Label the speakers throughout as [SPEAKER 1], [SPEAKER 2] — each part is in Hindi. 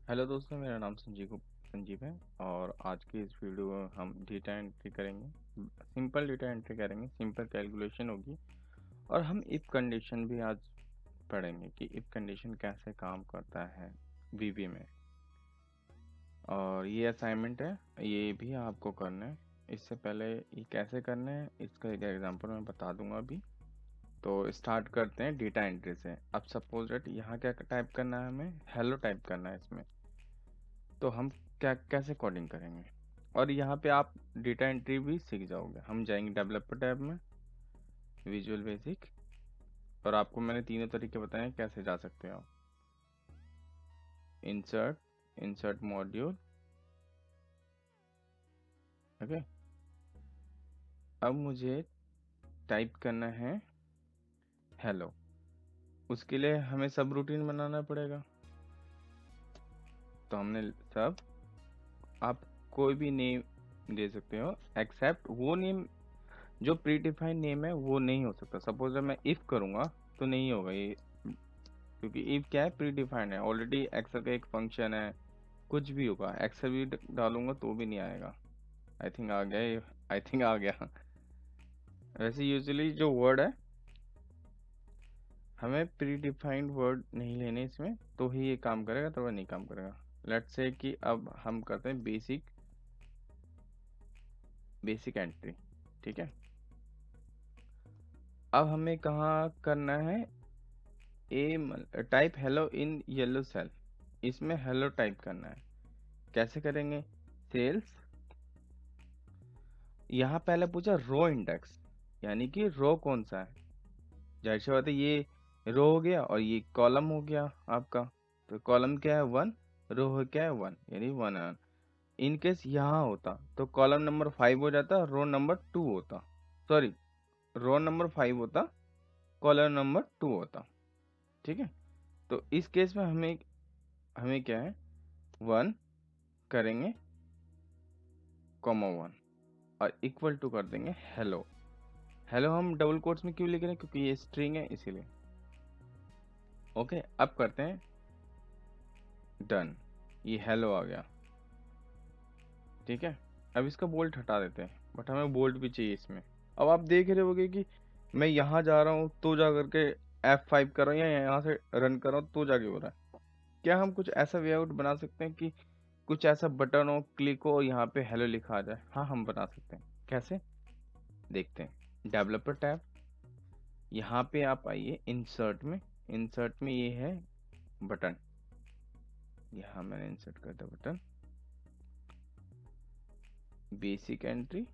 [SPEAKER 1] हेलो दोस्तों, मेरा नाम संजीव है। और आज की इस वीडियो में हम डेटा एंट्री करेंगे। सिंपल डेटा एंट्री करेंगे, सिंपल कैलकुलेशन होगी। और हम इफ कंडीशन भी आज पढ़ेंगे कि इफ कंडीशन कैसे काम करता है वीबी में। और ये असाइनमेंट है, ये भी आपको करना है। इससे पहले ये कैसे करना है इसका एक एग्जांपल मैं बता दूंगा अभी। तो स्टार्ट करते हैं डेटा एंट्री से। अब सपोज दैट यहाँ क्या टाइप करना है, हमें हेलो टाइप करना है इसमें। तो हम क्या कैसे कोडिंग करेंगे, और यहाँ पे आप डेटा एंट्री भी सीख जाओगे। हम जाएंगे डेवलपर टैब में, विजुअल बेसिक, और आपको मैंने तीनों तरीके बताए हैं कैसे जा सकते हो। Insert, insert module, okay. अब मुझे टाइप करना है हेलो। उसके लिए हमें सब रूटीन बनाना पड़ेगा। तो हमने सब, आप कोई भी नेम दे सकते हो एक्सेप्ट वो नेम जो प्री डिफाइंड नेम है वो नहीं हो सकता। सपोज मैं इफ करूंगा तो नहीं होगा ये, क्योंकि इफ क्या है, प्री डिफाइंड है ऑलरेडी। एक्सेल का एक फंक्शन है, कुछ भी होगा। एक्सेल भी डालूंगा तो भी नहीं आएगा। आई थिंक आ गया ये, आई थिंक आ गया। वैसे यूजुअली जो वर्ड है, हमें प्री डिफाइंड वर्ड नहीं लेने इसमें, तो ही ये काम करेगा, तो वह नहीं काम करेगा। लेट्स से कि अब हम करते हैं बेसिक एंट्री, ठीक है। अब हमें कहाँ करना है, A type hello in yellow cell. इसमें हेलो टाइप करना है। कैसे करेंगे, सेल्स, यहाँ पहले पूछा रो इंडेक्स, यानी कि रो कौन सा है। जाहिर सी बात है, ये रो हो गया और ये कॉलम हो गया आपका। तो कॉलम क्या है, 1। रो हो क्या है, 1, यानी 1। इन केस यहाँ होता तो कॉलम नंबर 5 हो जाता, रो नंबर 2 होता। सॉरी, रो नंबर 5 होता, कॉलम नंबर 2 होता, ठीक है। तो इस केस में हमें हमें क्या है, 1 करेंगे, कॉमा 1, और इक्वल टू कर देंगे हेलो। हेलो हम डबल कोट्स में क्यों लिख रहे हैं, क्योंकि ये स्ट्रिंग है इसीलिए। ओके, अब करते हैं डन। ये हेलो आ गया, ठीक है। अब इसका बोल्ट हटा देते हैं, बट हमें बोल्ट भी चाहिए इसमें। अब आप देख रहे होगे कि मैं यहाँ जा रहा हूँ तो जा करके F5 कर रहा हूँ, या यहाँ से रन कर रहा हूँ तो जाके हो रहा है। क्या हम कुछ ऐसा वे आउट बना सकते हैं कि कुछ ऐसा बटन हो, क्लिक हो और यहाँ पे हेलो लिखा आ जाए? हाँ, हम बना सकते हैं। कैसे, देखते हैं। डेवलपर टैब, यहाँ पे आप आइए इंसर्ट में। इंसर्ट में ये है बटन, यहाँ मैंने इंसर्ट कर दिया बटन, बेसिक एंट्री,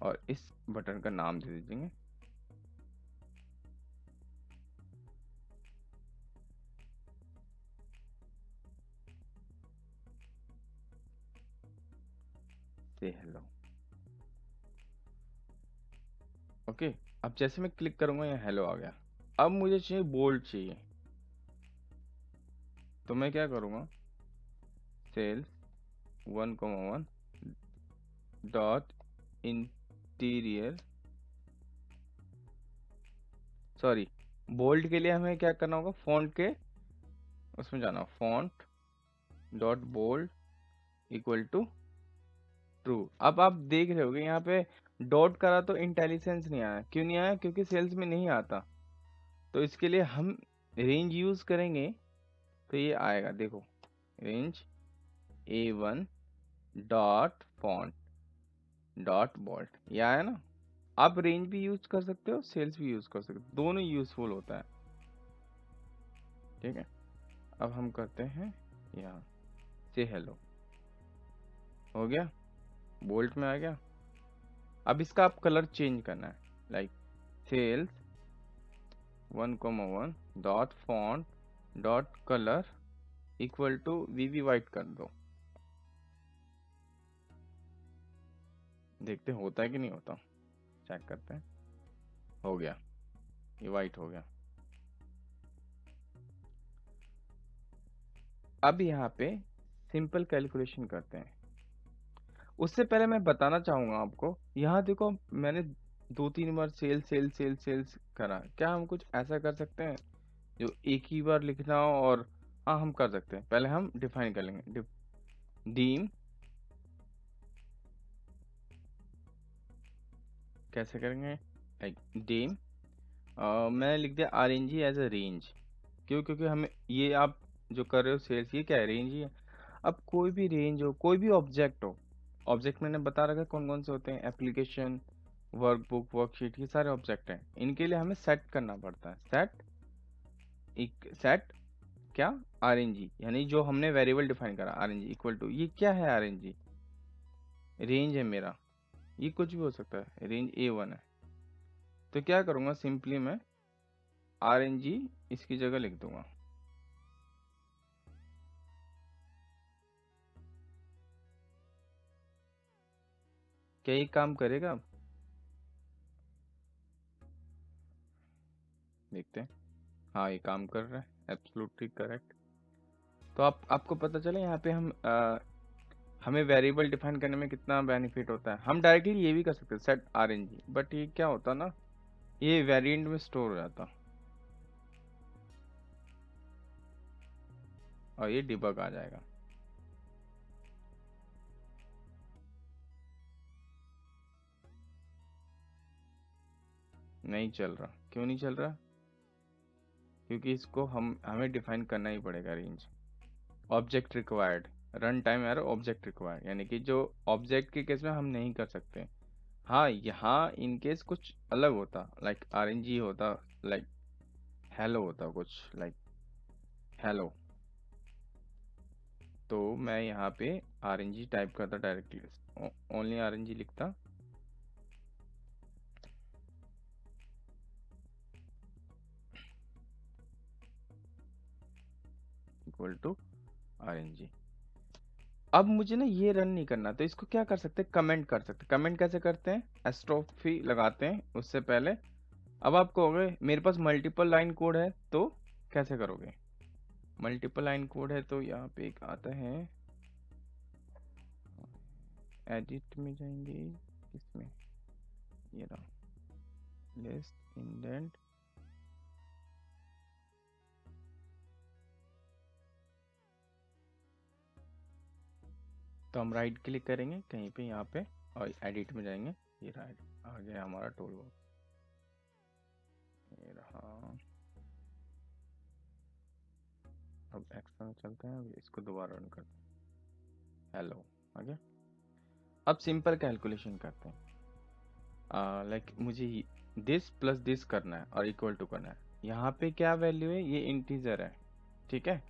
[SPEAKER 1] और इस बटन का नाम दे दीजिए से हेलो, ओके। अब जैसे मैं क्लिक करूंगा यहाँ हेलो आ गया। अब मुझे चाहिए बोल्ड चाहिए, तो मैं क्या करूंगा, cells 1,1 dot interior, sorry, bold के लिए हमें क्या करना होगा, फॉन्ट के उसमें जाना, font dot bold equal to true. अब आप देख रहे होगे यहाँ पे डॉट करा तो इंटेलिजेंस नहीं आया। क्यों नहीं आया, क्योंकि सेल्स में नहीं आता। तो इसके लिए हम रेंज यूज करेंगे, तो ये आएगा, देखो, range A1 dot font dot bolt, ये आया ना। आप रेंज भी यूज कर सकते हो, सेल्स भी यूज कर सकते हो, दोनों यूजफुल होता है, ठीक है। अब हम करते हैं यहाँ से हेलो, हो गया, बोल्ट में आ गया। अब इसका आप कलर चेंज करना है, like cells 1,1 dot font dot colour equal to VB white कर दो। देखते हैं होता है कि नहीं होता, चेक करते हैं। हो गया, ये वाइट हो गया। अब यहाँ पे सिंपल कैलकुलेशन करते हैं। उससे पहले मैं बताना चाहूंगा आपको, यहाँ देखो मैंने 2-3 बार सेल्स करा। क्या हम कुछ ऐसा कर सकते हैं जो एक ही बार लिखना हो और हाँ हम कर सकते हैं, पहले हम डिफाइन कर लेंगे। डीम कैसे करेंगे, लाइक डीम मैंने लिख दिया R N G as a range. क्यों? क्योंकि हमें ये आप जो कर रहे हो सेल्स, ये क्या है, रेंज ही है। अब कोई भी रेंज हो, कोई भी ऑब्जेक्ट हो, ऑब्जेक्ट मैंने बता रखा है कौन कौन से होते हैं, एप्लीकेशन, वर्कबुक, वर्कशीट, ये सारे ऑब्जेक्ट हैं। इनके लिए हमें सेट करना पड़ता है, सेट क्या, आर एन जी, यानी जो हमने वेरिएबल डिफाइन करा R N G equal to, ये क्या है, आर एन जी रेंज है मेरा, ये कुछ भी हो सकता है, रेंज ए वन है। तो क्या करूँगा, सिंपली मैं आर एन जी इसकी जगह लिख दूंगा। क्या ये काम करेगा, देखते हैं। हाँ ये काम कर रहा है, एब्सोल्युटली करेक्ट। तो आपको पता चले यहाँ पे हमें वेरिएबल डिफाइन करने में कितना बेनिफिट होता है। हम डायरेक्टली ये भी कर सकते हैं set R N G, but ये क्या होता ना, ये वेरिएंट में स्टोर हो जाता और ये डिबग आ जाएगा। नहीं चल रहा, क्यों नहीं चल रहा, क्योंकि इसको हमें डिफाइन करना ही पड़ेगा range. Object required, run time error object required, यानी कि जो ऑब्जेक्ट के केस में हम नहीं कर सकते। हाँ यहाँ इन केस कुछ अलग होता, लाइक आर एन जी होता, लाइक हेलो होता कुछ, लाइक हेलो। तो मैं यहाँ पे आर एन जी टाइप करता directly, only R N G लिखता, equal to R N G. अब मुझे ना ये रन नहीं करना, तो इसको क्या कर सकते हैं, कमेंट कर सकते हैं। कमेंट कैसे करते हैं, एस्ट्रोफी लगाते हैं उससे पहले। अब आप कहोगे मेरे पास मल्टीपल लाइन कोड है, तो कैसे करोगे, मल्टीपल लाइन कोड है तो यहाँ पे एक आता है, एडिट में जाएंगे, इसमें ये रहा, लिस्ट इंडेंट, तो हम राइट क्लिक करेंगे कहीं पे यहाँ पे और एडिट में जाएंगे, ये रहा, आ गया हमारा टूल बॉक्स, ये रहा। अब एक्शन में चलते हैं, अब इसको दोबारा रन करते हैं, हेलो आ गया। अब सिंपल कैलकुलेशन करते हैं, लाइक मुझे दिस प्लस दिस करना है और इक्वल टू करना है। यहाँ पे क्या वैल्यू है, ये इंटीजर है, ठीक है।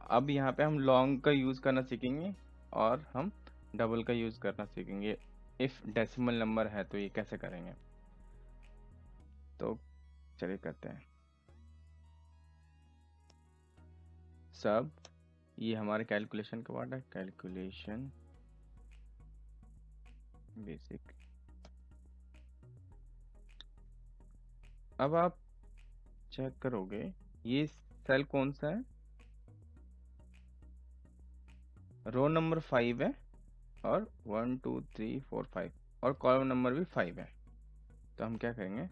[SPEAKER 1] अब यहाँ पे हम लॉन्ग का यूज़ करना सीखेंगे और हम डबल का यूज़ करना सीखेंगे। इफ़ डेसिमल नंबर है तो ये कैसे करेंगे, तो चलिए करते हैं। सब ये हमारे कैलकुलेशन का पार्ट है, कैलकुलेशन बेसिक। अब आप चेक करोगे ये सेल कौन सा है, रो नंबर 5 है और 1 2 3 4 5 और कॉलम नंबर भी 5 है। तो हम क्या करेंगे,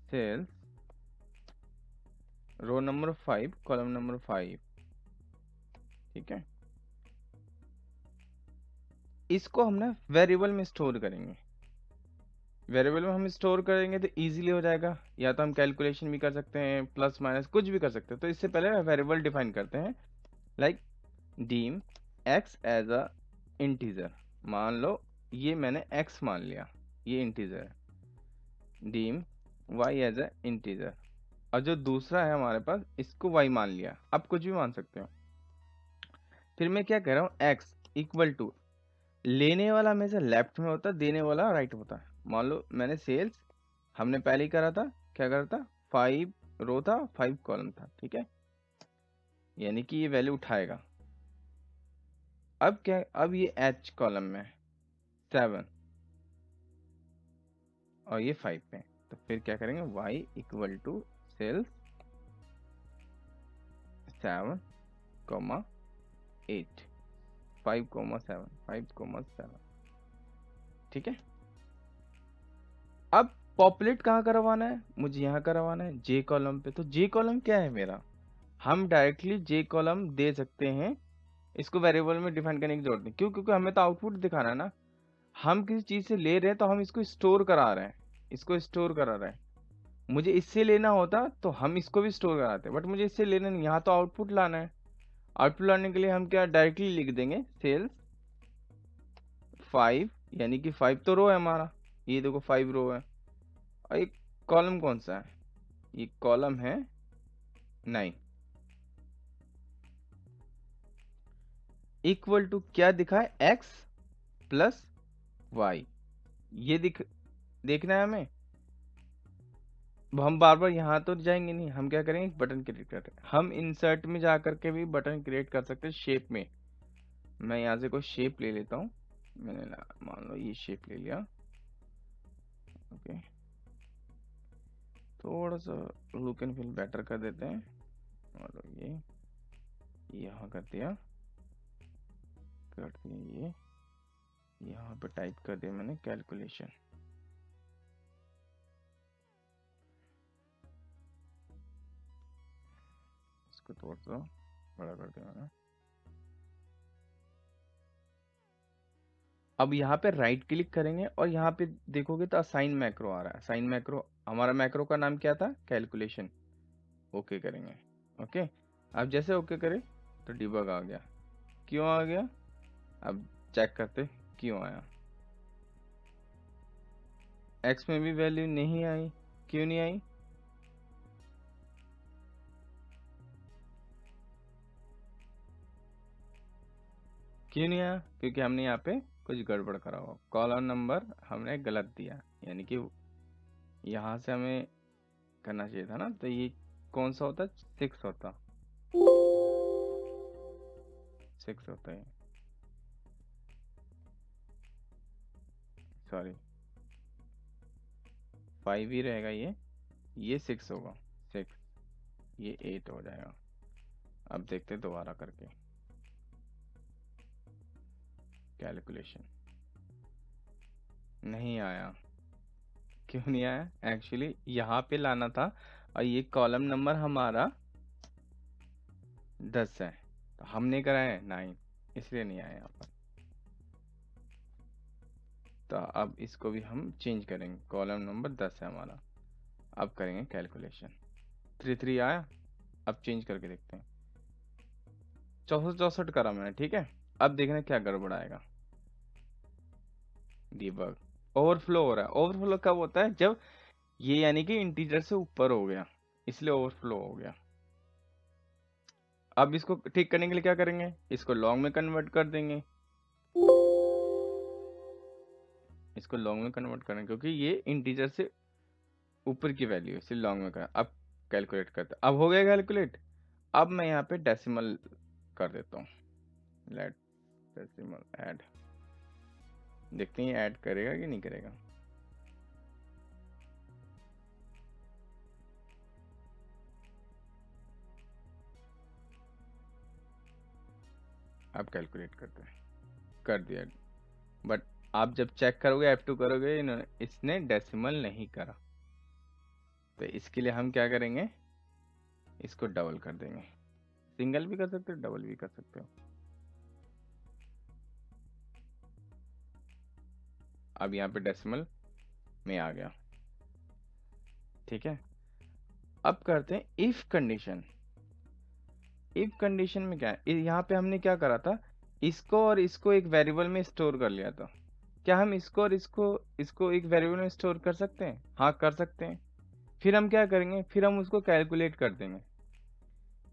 [SPEAKER 1] cells row number 5 column number 5, ठीक है। इसको हम ना वेरिएबल में स्टोर करेंगे, वेरिएबल में हम स्टोर करेंगे तो इजीली हो जाएगा, या तो हम कैलकुलेशन भी कर सकते हैं, प्लस माइनस कुछ भी कर सकते हैं। तो इससे पहले वेरिएबल डिफाइन करते हैं, like dim x as a integer, मान लो ये मैंने x मान लिया, ये इंटीजर है। Dim y as a integer, और जो दूसरा है हमारे पास इसको y मान लिया, आप कुछ भी मान सकते हो। फिर मैं क्या कह रहा हूँ, x इक्वल टू, लेने वाला हमेशा लेफ्ट में होता है, देने वाला राइट होता है। मान लो मैंने सेल्स हमने पहले ही करा था, क्या करा था, 5 रो था 5 कॉलम था, ठीक है, यानी कि ये वैल्यू उठाएगा। अब क्या, अब ये h कॉलम में 7 और ये 5 पे, तो फिर क्या करेंगे, y equal to cells 7 comma 8, 5 comma 7, 5 comma 7, ठीक है। अब पॉपुलेट कहाँ करवाना है, मुझे यहाँ करवाना है जे कॉलम पे। तो जे कॉलम क्या है मेरा, हम डायरेक्टली जे कॉलम दे सकते हैं, इसको वेरिएबल में डिफाइन करने की जरूरत नहीं। क्यों? क्योंकि हमें तो आउटपुट दिखाना है ना। हम किसी चीज से ले रहे हैं तो हम इसको स्टोर करा रहे हैं, इसको स्टोर करा रहे हैं। मुझे इससे लेना होता तो हम इसको भी स्टोर कराते, बट मुझे इससे लेना नहीं, यहाँ तो आउटपुट लाना है। आउटपुट लाने के लिए हम क्या डायरेक्टली लिख देंगे, सेल्स 5, यानी कि 5 तो रो है हमारा, ये देखो 5 रो है। और एक कॉलम कौन सा है? ये कॉलम है 9। इक्वल टू क्या दिखा है, x प्लस वाई। ये देखना है हमें। अब हम बार बार यहाँ तो जाएंगे नहीं, हम क्या करेंगे, बटन क्रिएट करते हैं। हम इंसर्ट में जा करके भी बटन क्रिएट कर सकते हैं शेप में। मैं यहाँ से कोई शेप ले लेता हूँ। मैंने मान लो ये शेप ले लिया। ओके, थोड़ा सा लुक एंड फील बेटर कर देते हैं। मान लो ये यहाँ कर दिया, ये यहाँ पे टाइप कर दिया मैंने कैलकुलेशन। इसको थोड़ा सा बड़ा कर दिया मैंने। अब यहाँ पे राइट क्लिक करेंगे और यहाँ पे देखोगे तो असाइन मैक्रो आ रहा है। असाइन मैक्रो, हमारा मैक्रो का नाम क्या था, कैलकुलेशन। ओके करेंगे। ओके, अब जैसे ओके करें तो डिबग आ गया। क्यों आ गया? अब चेक करते क्यों आया। एक्स में भी वैल्यू नहीं आई। क्यों नहीं आई? क्यों नहीं आया? क्योंकि हमने यहाँ पे कुछ गड़बड़ करा हुआ, कॉलम नंबर हमने गलत दिया, यानी कि यहाँ से हमें करना चाहिए था ना, तो ये कौन सा होता, 6 होता, 6 होता है, सॉरी 5 ही रहेगा। ये 6 होगा, 6, ये 8 हो जाएगा। अब देखते दोबारा करके कैलकुलेशन। नहीं आया। क्यों नहीं आया? एक्चुअली यहाँ पे लाना था और ये कॉलम नंबर हमारा 10 है, तो हमने कराया है 9, इसलिए नहीं आया यहाँ पर। तो अब इसको भी हम चेंज करेंगे, कॉलम नंबर 10 है हमारा। अब करेंगे कैलकुलेशन। 3 आया। अब चेंज करके देखते हैं। 64 करा मैंने, ठीक है। अब देखना क्या गड़बड़ आएगा। डीबग, ओवरफ्लो हो रहा है। ओवरफ्लो कब होता है? जब ये यानी कि इंटीजर से ऊपर हो गया, इसलिए ओवरफ्लो हो गया। अब इसको ठीक करने के लिए क्या करेंगे, इसको लॉन्ग में कन्वर्ट कर देंगे। इसको लॉन्ग में कन्वर्ट करेंगे क्योंकि ये इंटीजर से ऊपर की वैल्यू है, इसलिए लॉन्ग में करें। अब कैलकुलेट करते, अब हो गया कैलकुलेट। अब मैं यहाँ पे डेसिमल कर देता हूँ, लेट डेसिमल ऐड। देखते हैं ऐड करेगा कि नहीं करेगा। अब कैलकुलेट करते हैं, कर दिया। बट आप जब चेक करोगे, F2 करोगे, इसने डेसिमल नहीं करा। तो इसके लिए हम क्या करेंगे, इसको डबल कर देंगे। सिंगल भी कर सकते हो, डबल भी कर सकते हो। अब यहाँ पे डेसिमल में आ गया, ठीक है। अब करते हैं इफ कंडीशन। इफ कंडीशन में क्या है, यहाँ पे हमने क्या करा था, इसको और इसको एक वेरिएबल में स्टोर कर लिया था। क्या हम इसको और इसको एक वेरिएबल में स्टोर कर सकते हैं? हाँ कर सकते हैं। फिर हम क्या करेंगे, फिर हम उसको कैलकुलेट कर देंगे।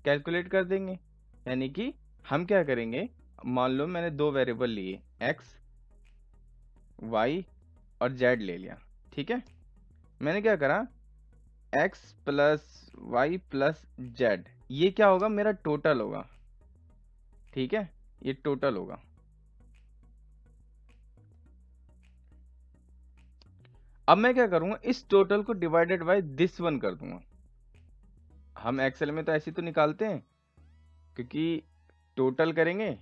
[SPEAKER 1] कैलकुलेट कर देंगे यानी कि हम क्या करेंगे, मान लो मैंने 2 वेरिएबल लिए, एक्स वाई और जेड ले लिया, ठीक है। मैंने क्या करा, x plus y plus z, ये क्या होगा, मेरा टोटल होगा, ठीक है। ये टोटल होगा। अब मैं क्या करूंगा, इस टोटल को डिवाइडेड बाय दिस वन कर दूंगा। हम एक्सेल में तो ऐसे तो निकालते हैं, क्योंकि टोटल करेंगे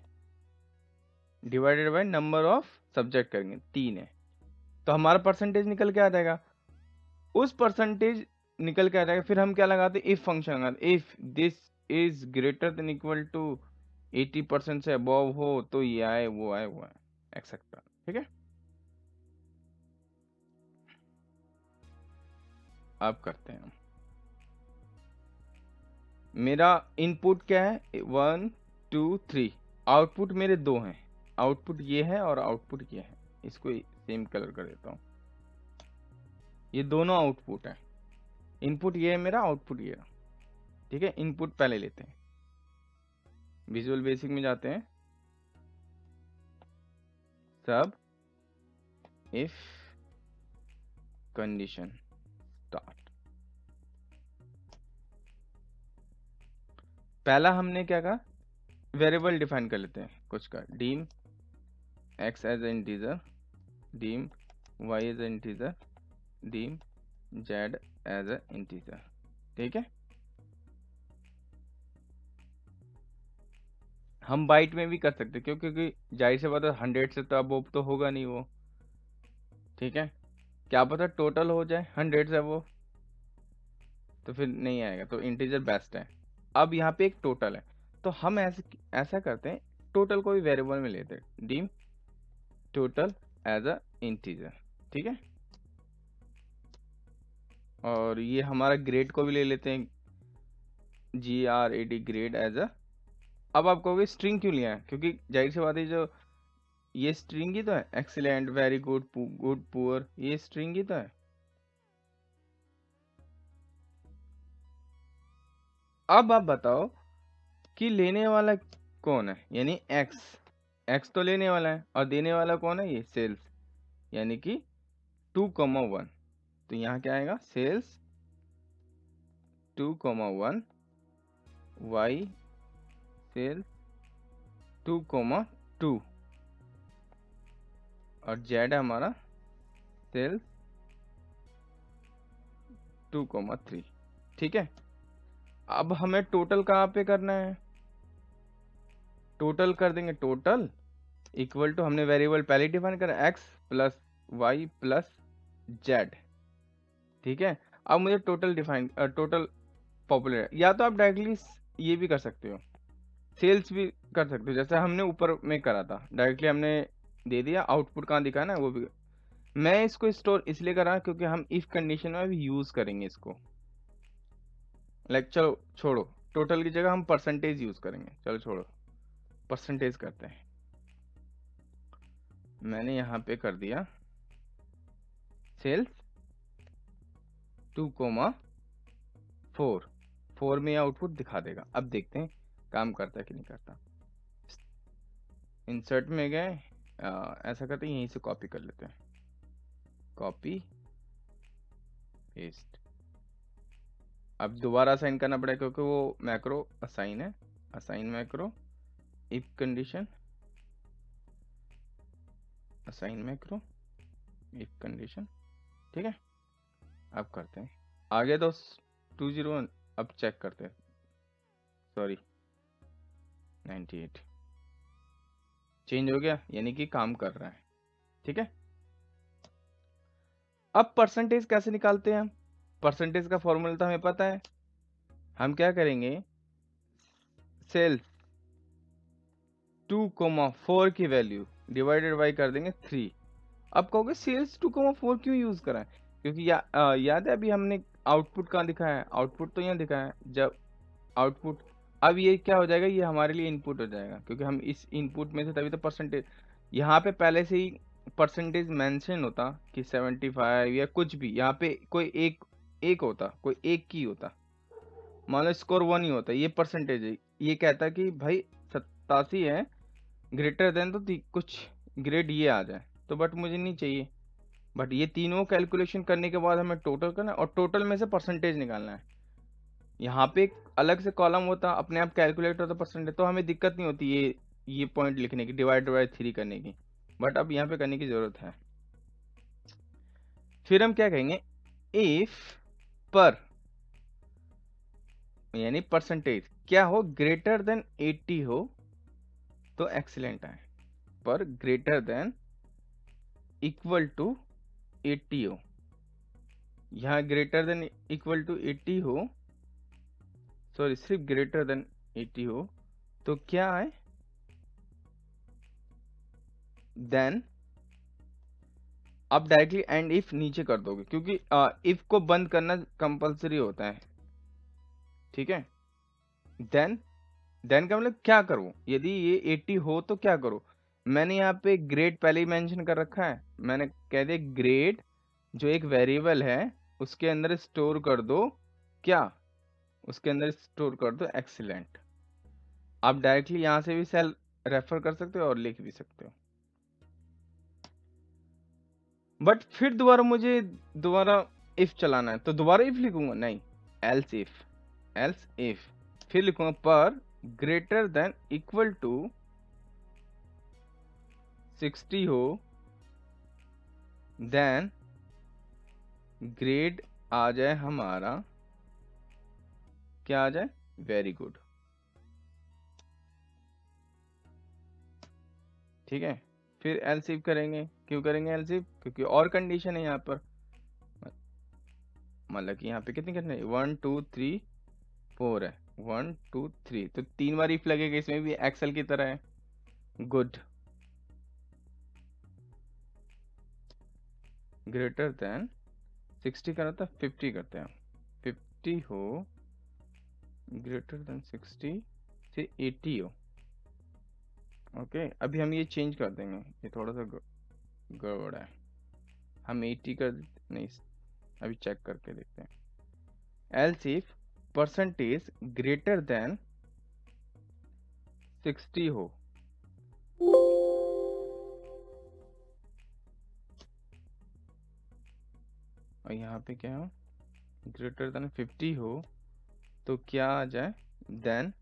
[SPEAKER 1] divided by number of subject करेंगे, 3 है, तो हमारा परसेंटेज निकल के आ जाएगा। उस परसेंटेज निकल के आ जाएगा, फिर हम क्या लगाते, इफ फंक्शन लगाते, if this is greater than equal to 80% से अबव हो तो ये आए वो आए वो आए एक्सेट्रा। ठीक है, अब करते हैं। मेरा इनपुट क्या है, 1 2 3, आउटपुट मेरे दो हैं, आउटपुट ये है और आउटपुट ये है। इसको सेम कलर कर देता हूँ, ये दोनों आउटपुट है। इनपुट ये है मेरा, आउटपुट ये है। ठीक है, इनपुट पहले लेते हैं, विजुअल बेसिक में जाते हैं, सब इफ कंडीशन स्टार्ट। पहला हमने क्या कहा, वेरिएबल डिफाइन कर लेते हैं कुछ का, dim x as a integer, dim y as a integer, dim z as a integer. ठीक है, हम बाइट में भी कर सकते क्यों, क्योंकि जाहिर से बात है 100 से तो अब तो होगा नहीं वो। ठीक है, क्या पता टोटल हो जाए 100 से वो, तो फिर नहीं आएगा, तो इंटीजर बेस्ट है। अब यहाँ पे एक टोटल है, तो हम ऐसा करते हैं, टोटल को भी वेरिएबल में लेते हैं, dim total as a integer. ठीक है, और ये हमारा ग्रेड को भी ले लेते हैं, GRAD ग्रेड एज अ। अब आप कहोगे स्ट्रिंग क्यों लिया है, क्योंकि जाहिर सी बात है जो ये स्ट्रिंग ही तो है, excellent, very good, good, poor, ये स्ट्रिंग ही तो है। अब आप बताओ कि लेने वाला कौन है, यानी एक्स तो लेने वाला है, और देने वाला कौन है, ये सेल्स, यानी कि 2,1। तो यहाँ क्या आएगा, सेल्स 2,1, वाई सेल्स 2,2, और जेड है हमारा सेल्स 2,3। ठीक है, अब हमें टोटल कहाँ पे करना है, टोटल कर देंगे, टोटल इक्वल टू, हमने वेरिएबल पहले डिफाइन करा, x plus y plus z. ठीक है, अब मुझे टोटल डिफाइन, टोटल पॉपुलर, या तो आप डायरेक्टली ये भी कर सकते हो, सेल्स भी कर सकते हो, जैसे हमने ऊपर में करा था, डायरेक्टली हमने दे दिया, आउटपुट कहाँ दिखा ना वो भी। मैं इसको स्टोर इसलिए कर रहा क्योंकि हम इफ कंडीशन में भी यूज करेंगे इसको, लाइक चलो छोड़ो, टोटल की जगह हम परसेंटेज यूज करेंगे, चलो छोड़ो, परसेंटेज करते हैं। मैंने यहाँ पे कर दिया सेल्स 2,4, 4 में आउटपुट दिखा देगा। अब देखते हैं काम करता है कि नहीं करता। इंसर्ट में गए, ऐसा करते हैं, यहीं से कॉपी कर लेते हैं, कॉपी पेस्ट। अब दोबारा असाइन करना पड़ेगा क्योंकि वो मैक्रो असाइन है, assign macro, if condition, assign macro, if condition. ठीक है, अब करते हैं आगे, तो 201, अब चेक करते हैं, सॉरी 98 चेंज हो गया, यानी कि काम कर रहा है। ठीक है, अब परसेंटेज कैसे निकालते हैं हम, परसेंटेज का फॉर्मूला तो हमें पता है, हम क्या करेंगे, सेल्स 2,4 की वैल्यू डिवाइडेड बाई कर देंगे 3। अब कहोगे सेल्स 2,4 क्यों यूज करा है, क्योंकि याद है अभी हमने आउटपुट कहाँ दिखाया है, आउटपुट तो यहाँ दिखाया है, जब आउटपुट, अब ये क्या हो जाएगा, ये हमारे लिए इनपुट हो जाएगा, क्योंकि हम इस इनपुट में से तभी तो परसेंटेज, यहाँ पे पहले से ही परसेंटेज मेंशन होता कि 75 या कुछ भी, यहाँ पे कोई एक होता, कोई एक की होता, मान लो स्कोर 1 ही होता, ये परसेंटेज है, ये कहता कि भाई 87 है, ग्रेटर देन, तो कुछ ग्रेड ये आ जाए, तो बट मुझे नहीं चाहिए, बट ये तीनों कैलकुलेशन करने के बाद हमें टोटल करना है, और टोटल में से परसेंटेज निकालना है। यहाँ पे एक अलग से कॉलम होता, अपने आप कैलकुलेट होता परसेंटेज, तो हमें दिक्कत नहीं होती ये पॉइंट लिखने की, डिवाइड बाय 3 करने की, बट अब यहाँ पे करने की जरूरत है। फिर हम क्या कहेंगे, इफ पर, यानी परसेंटेज क्या हो, ग्रेटर देन 80 हो तो एक्सीलेंट है, पर ग्रेटर देन इक्वल टू 80 हो, यहाँ ग्रेटर देन इक्वल टू 80 हो, सॉरी सिर्फ ग्रेटर देन 80 हो तो क्या है, देन आप डायरेक्टली एंड इफ नीचे कर दोगे, क्योंकि इफ को बंद करना कंपलसरी होता है, ठीक है। देन का मतलब क्या करूं, यदि ये 80 हो तो क्या करूं। मैंने यहाँ पे ग्रेड पहले ही मेंशन कर रखा है, मैंने कह दिया ग्रेड जो एक वेरिएबल है उसके अंदर स्टोर कर दो, क्या, उसके अंदर स्टोर कर दो एक्सीलेंट। आप डायरेक्टली यहाँ से भी सेल रेफर कर सकते हो और लिख भी सकते हो, बट फिर दोबारा मुझे दोबारा इफ चलाना है तो दोबारा इफ लिखूंगा नहीं, एल्स इफ फिर लिखूंगा पर ग्रेटर देन इक्वल टू 60 हो, देन ग्रेड आ जाए हमारा, क्या आ जाए, वेरी गुड, ठीक है। फिर एल्स इफ करेंगे, क्यों करेंगे एल्स इफ, क्योंकि और कंडीशन है यहाँ पर, मतलब कि यहाँ पे कितनी करनी है, 1 2 3 4 है, 1 2 3 तो 3 बार इफ लगेगा, इसमें भी एक्सेल की तरह है, गुड, ग्रेटर देन 60 करना था 50 करते हैं, 50 हो, ग्रेटर देन 60 से 80 हो, ओके। अभी हम ये चेंज कर देंगे, ये थोड़ा सा गड़बड़ है, हम 80 कर नहीं, अभी चेक करके देखते हैं। Else if percentage greater than 60 हो, और यहाँ पे क्या हो, ग्रेटर देन 50 हो तो क्या आ जाए, देन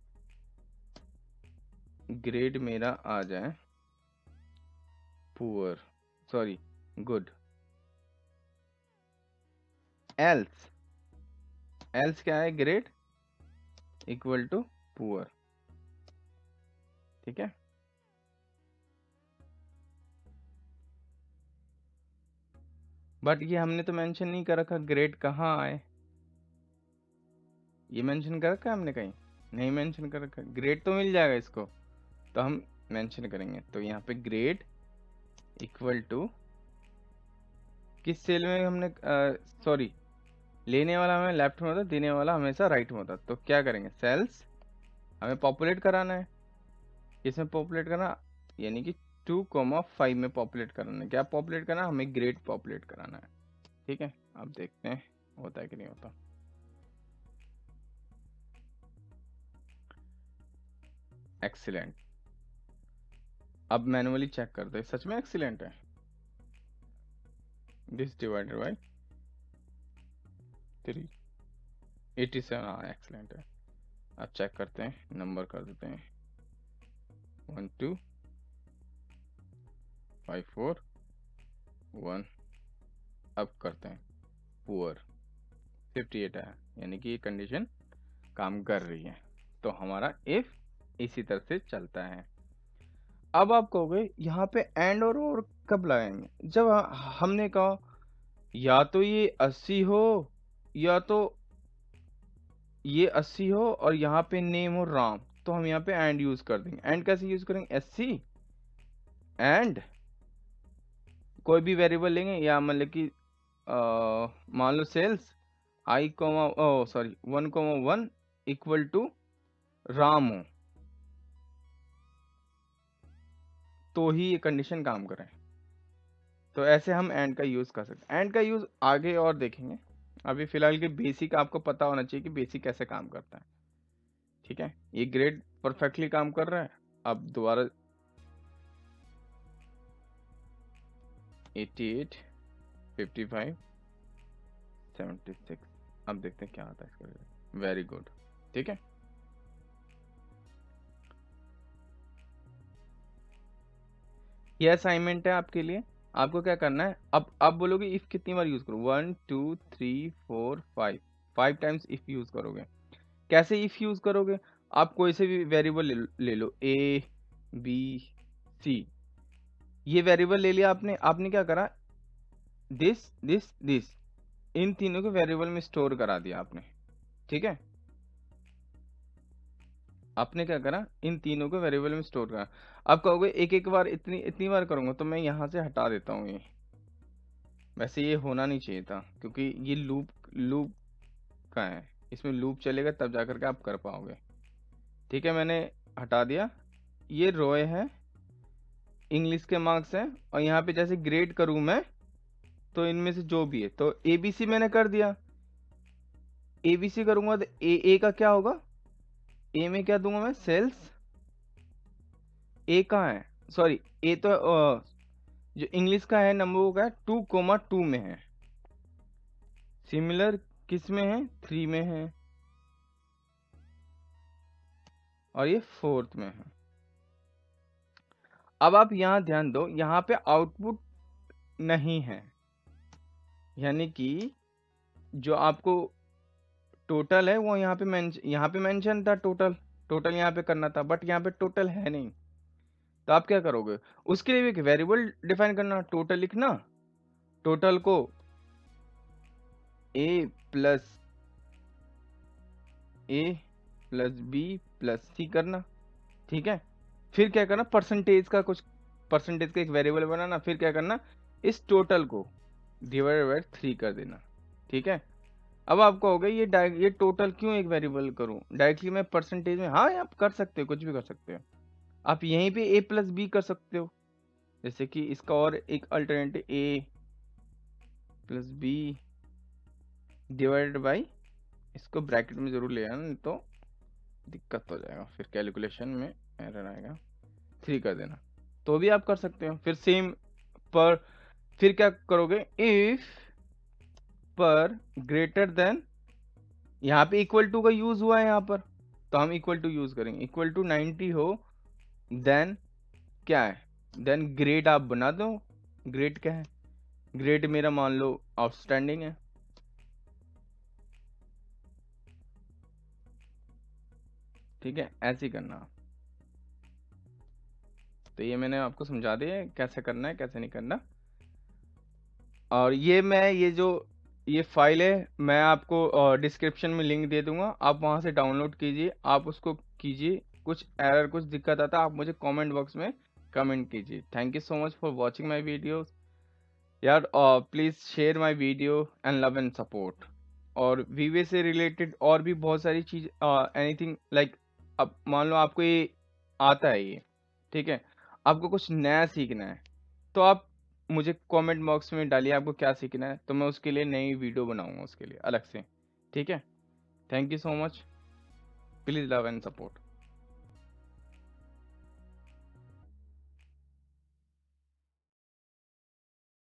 [SPEAKER 1] ग्रेड मेरा आ जाए poor, sorry good, else else क्या है, ग्रेड इक्वल टू पुअर, ठीक है। बट ये हमने तो मेंशन नहीं कर रखा ग्रेड कहाँ आए, ये मेंशन कर रखा है हमने कहीं, नहीं मेंशन कर रखा, ग्रेड तो मिल जाएगा इसको, तो हम मेंशन करेंगे, तो यहाँ पे ग्रेड इक्वल टू किस सेल में हमने, सॉरी लेने वाला हमें लेफ्ट में होता, देने वाला हमेशा राइट में होता, तो क्या करेंगे, सेल्स हमें पॉपुलेट कराना है, किसमें पॉपुलेट करना, यानी कि 2,5 में पॉपुलेट कराना है, क्या पॉपुलेट करना, हमें ग्रेड पॉपुलेट कराना है, ठीक है। अब देखते हैं होता है कि नहीं होता, एक्सीलेंट। अब मैनुअली चेक करते हैं सच में एक्सीलेंट है, दिस डिवाइडेड बाय 3 87, हाँ एक्सीलेंट है। अब चेक करते हैं, नंबर कर देते हैं 1 2 5 4 1, अब करते हैं पुअर 58 है, यानी कि ये कंडीशन काम कर रही है, तो हमारा इफ इसी तरह से चलता है। अब आप कहोगे यहाँ पे एंड और कब लगाएंगे, जब हमने कहा या तो ये 80 हो या तो ये 80 हो और यहाँ पे नेम हो राम, तो हम यहाँ पे एंड यूज कर देंगे। एंड कैसे यूज करेंगे, 80 एंड कोई भी वेरिएबल लेंगे, या मतलब कि मान लो cells I comma oh sorry 1,1 equal to Ram हो, तो ही ये कंडीशन काम करे, तो ऐसे हम एंड का यूज कर सकते हैं। एंड का यूज आगे और देखेंगे, अभी फिलहाल के बेसिक आपको पता होना चाहिए कि बेसिक कैसे काम करता है, ठीक है। ये ग्रेड परफेक्टली काम कर रहा है। अब दोबारा 88 55 76, अब देखते हैं क्या आता है इसका, वेरी गुड, ठीक है। ये असाइनमेंट है आपके लिए, आपको क्या करना है, अब बोलोगे इफ कितनी बार यूज करो, 1 2 3 4 5 टाइम्स इफ यूज करोगे। कैसे इफ यूज करोगे, आप कोई से भी वेरिएबल ले लो, ए बी सी, ये वेरिएबल ले लिया आपने, आपने क्या करा, दिस इन तीनों को वेरिएबल में स्टोर करा दिया आपने, ठीक है। आपने क्या करा, इन तीनों को वेरिएबल में स्टोर करा। आप कहोगे एक एक बार इतनी इतनी बार करूंगा, तो मैं यहाँ से हटा देता हूँ ये। वैसे ये होना नहीं चाहिए था, क्योंकि ये लूप लूप का है, इसमें लूप चलेगा तब जाकर के आप कर पाओगे। ठीक है, मैंने हटा दिया। ये रोए है, इंग्लिश के मार्क्स हैं, और यहाँ पे जैसे ग्रेड करूँ मैं, तो इनमें से जो भी है, तो एबीसी मैंने कर दिया। एबीसी करूंगा तो ए का क्या होगा, ए में क्या दूंगा मैं, सेल्स। ए कहाँ है, सॉरी, ए तो जो इंग्लिश का है नंबर वो क्या है, 2,2 में है। सिमिलर किस में है, 3 में है, और ये 4th में है। अब आप यहाँ ध्यान दो, यहाँ पे आउटपुट नहीं है, यानी कि जो आपको टोटल है वो यहाँ पे मेंशन था, टोटल टोटल यहाँ पे करना था, बट यहाँ पे टोटल है नहीं। तो आप क्या करोगे, उसके लिए भी एक वेरिएबल डिफाइन करना, टोटल लिखना, टोटल को ए प्लस बी प्लस सी करना। ठीक है, फिर क्या करना, परसेंटेज का एक वेरिएबल बनाना, फिर क्या करना, इस टोटल को डिवाइडेड बाय 3 कर देना। ठीक है, अब आपको हो गया ये टोटल क्यों एक वेरिएबल करूं, डायरेक्टली मैं परसेंटेज में, हाँ आप कर सकते हो, कुछ भी कर सकते हो। आप यहीं पे ए प्लस बी कर सकते हो, जैसे कि इसका और एक alternative A plus B divided by, इसको ब्रैकेट में जरूर ले आना, नहीं तो दिक्कत हो जाएगा, फिर कैलकुलेशन में एरर आएगा। 3 कर देना, तो भी आप कर सकते हो। फिर सेम पर, फिर क्या करोगे, इफ पर ग्रेटर देन, यहाँ पे इक्वल टू का यूज हुआ है यहाँ पर, तो हम इक्वल टू यूज करेंगे, इक्वल टू 90 हो, देन क्या है, देन ग्रेड आप बना दो। ग्रेड क्या है, ग्रेड मेरा मान लो आउटस्टैंडिंग है। ठीक है, ऐसे ही करना। तो ये मैंने आपको समझा दिया है कैसे करना है, कैसे नहीं करना। और ये फाइल है, मैं आपको डिस्क्रिप्शन में लिंक दे दूंगा, आप वहां से डाउनलोड कीजिए, आप उसको कीजिए। कुछ एरर, कुछ दिक्कत आता, आप मुझे कमेंट बॉक्स में कमेंट कीजिए। Thank you so much for watching my videos यार, please share my video and love and support. और वीवे से रिलेटेड और भी बहुत सारी चीज़, एनीथिंग लाइक, अब मान लो आपको ये आता है ये, ठीक है, आपको कुछ नया सीखना है, तो आप मुझे कमेंट बॉक्स में डालिए आपको क्या सीखना है, तो मैं उसके लिए नई वीडियो बनाऊंगा उसके लिए अलग से। ठीक है, thank you so much, please love and support.